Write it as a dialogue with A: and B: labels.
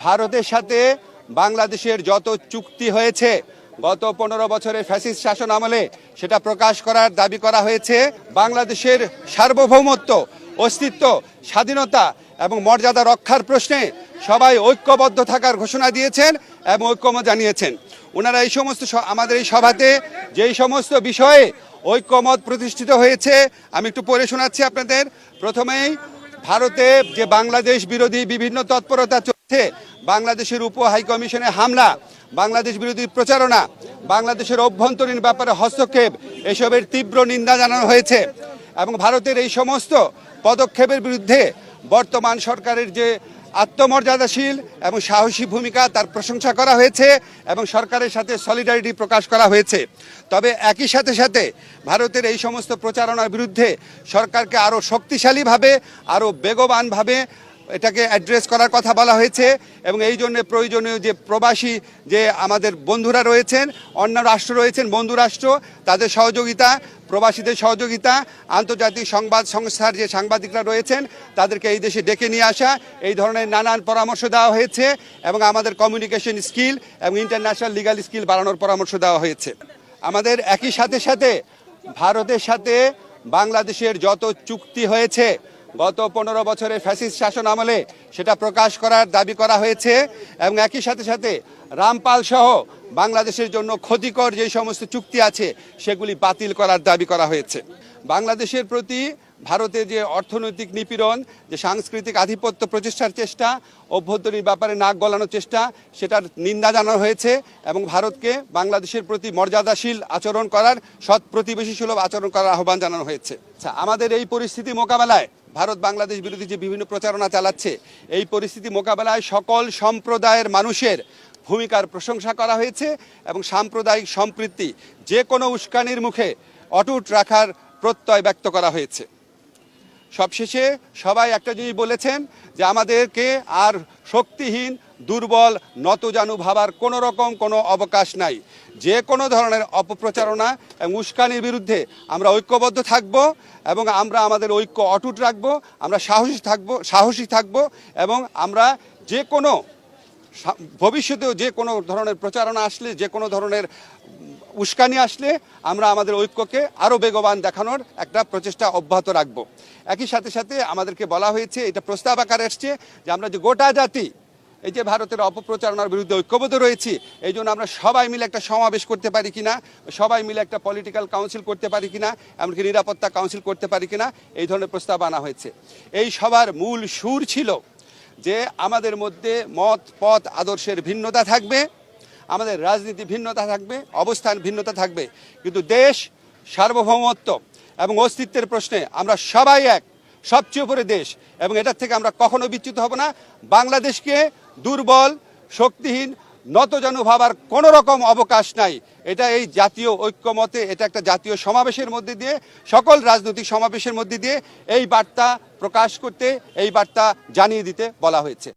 A: ভারতের সাথে বাংলাদেশের যত চুক্তি হয়েছে গত 15 বছরের ফ্যাসিস্ট শাসন আমলে সেটা প্রকাশ করার দাবি করা হয়েছে। বাংলাদেশের সার্বভৌমত্ব, অস্তিত্ব, স্বাধীনতা এবং মর্যাদা রক্ষার প্রশ্নে সবাই ঐক্যবদ্ধ থাকার ঘোষণা দিয়েছেন এবং ঐক্যমত জানিয়েছেন। ওনারা এই সমস্ত আমাদের এই সভাতে যেই সমস্ত বিষয়ে ঐক্যমত প্রতিষ্ঠিত হয়েছে আমি একটু পড়ে শোনাচ্ছি আপনাদের। প্রথমেই ভারতে যে বাংলাদেশ বিরোধী বিভিন্ন তৎপরতা চলছে, বাংলাদেশের উপ হাইকমিশনে হামলা, বাংলাদেশ বিরোধী প্রচারণা, বাংলাদেশের অভ্যন্তরীণ ব্যাপারে হস্তক্ষেপ, এসবের তীব্র নিন্দা জানানো হয়েছে এবং ভারতের এই সমস্ত পদক্ষেপের বিরুদ্ধে বর্তমান সরকারের যে আত্মমর্যাদাশীল এবং সাহসী ভূমিকা তার প্রশংসা করা হয়েছে এবং সরকারের সাথে সলিডারিটি প্রকাশ করা হয়েছে। তবে একই সাথে সাথে ভারতের এই সমস্ত প্রচারণার বিরুদ্ধে সরকারকে আরও শক্তিশালীভাবে, আরও বেগবানভাবে এটাকে অ্যাড্রেস করার কথা বলা হয়েছে এবং এই জন্য প্রয়োজনীয় যে প্রবাসী যে আমাদের বন্ধুরা রয়েছেন, অন্য রাষ্ট্র রয়েছেন, বন্ধু রাষ্ট্র, তাদের সহযোগিতা, প্রবাসীদের সহযোগিতা, আন্তর্জাতিক সংবাদ সংস্থার যে সাংবাদিকরা রয়েছেন তাদেরকে এই দেশে ডেকে নিয়ে আসা, এই ধরনের নানান পরামর্শ দেওয়া হয়েছে এবং আমাদের কমিউনিকেশন স্কিল এবং ইন্টারন্যাশনাল লিগাল স্কিল বাড়ানোর পরামর্শ দেওয়া হয়েছে। আমাদের একই সাথে সাথে ভারতের সাথে বাংলাদেশের যত চুক্তি হয়েছে গত 15 বছরের ফ্যাসিস্ট শাসন আমলে সেটা প্রকাশ করার দাবি করা হয়েছে এবং একই সাথে সাথে রামপাল সহ বাংলাদেশের জন্য ক্ষতিকর যে সমস্ত চুক্তি আছে সেগুলি বাতিল করার দাবি করা হয়েছে। বাংলাদেশের প্রতি ভারতের যে অর্থনৈতিক নিপীড়ন, যে সাংস্কৃতিক আধিপত্য প্রতিষ্ঠার চেষ্টা, অভ্যন্তরীণ ব্যাপারে নাক গলানোর চেষ্টা, সেটার নিন্দা জানানো হয়েছে এবং ভারতকে বাংলাদেশের প্রতি মর্যাদাশীল আচরণ করার, সৎ প্রতিবেশী সুলভ আচরণ করার আহ্বান জানানো হয়েছে। আচ্ছা, আমাদের এই পরিস্থিতি মোকাবেলায় ভারত বাংলাদেশ বিরোধী যে বিভিন্ন প্রচারণা চালাচ্ছে, এই পরিস্থিতি মোকাবেলায় সকল সম্প্রদায়ের মানুষের ভূমিকার প্রশংসা করা হয়েছে এবং সাম্প্রদায়িক সম্প্রীতি যে কোনো উস্কানির মুখে অটুট রাখার প্রত্যয় ব্যক্ত করা হয়েছে। সবশেষে সবাই একটা জিনিস বলেছেন যে আমাদেরকে আর শক্তিহীন, দুর্বল, নতজানু ভাবার কোনো রকম কোনো অবকাশ নাই। যে কোনো ধরনের অপপ্রচারণা এবং উস্কানির বিরুদ্ধে আমরা ঐক্যবদ্ধ থাকব এবং আমরা আমাদের ঐক্য অটুট রাখব, আমরা সাহসী থাকব এবং আমরা যে কোনো ভবিষ্যতেও যে কোনো ধরনের প্রচারণা আসলে, যে কোনো ধরনের উস্কানি আসলে আমরা আমাদের ঐক্যকে আরও বেগবান দেখানোর একটা প্রচেষ্টা অব্যাহত রাখব। একই সাথে সাথে আমাদেরকে বলা হয়েছে, এটা প্রস্তাব আকারে এসছে যে আমরা যে গোটা জাতি এই যে ভারতের অপপ্রচারণার বিরুদ্ধে ঐক্যবদ্ধ রয়েছি, এই জন্য আমরা সবাই মিলে একটা সমাবেশ করতে পারি কিনা, সবাই মিলে একটা পলিটিক্যাল কাউন্সিল করতে পারি কিনা, এমনকি নিরাপত্তা কাউন্সিল করতে পারি কিনা, এই ধরনের প্রস্তাব আনা হয়েছে। এই সবার মূল সুর ছিল যে আমাদের মধ্যে মত, পথ, আদর্শের ভিন্নতা থাকবে, আমাদের রাজনীতি ভিন্নতা থাকবে, অবস্থান ভিন্নতা থাকবে, কিন্তু দেশ, সার্বভৌমত্ব এবং অস্তিত্বের প্রশ্নে আমরা সবাই এক, সবচেয়ে উপরে দেশ এবং এটার থেকে আমরা কখনো বিচ্যুত হব না। বাংলাদেশকে দুর্বল, শক্তিহীন, নতজানু ভাবার কোনো রকম অবকাশ নাই। এটা এই জাতীয় ঐক্যমতে, এটা একটা জাতীয় সমাবেশের মধ্যে দিয়ে, সকল রাজনৈতিক সমাবেশের মধ্যে দিয়ে এই বার্তা প্রকাশ করতে, এই বার্তা জানিয়ে দিতে বলা হয়েছে।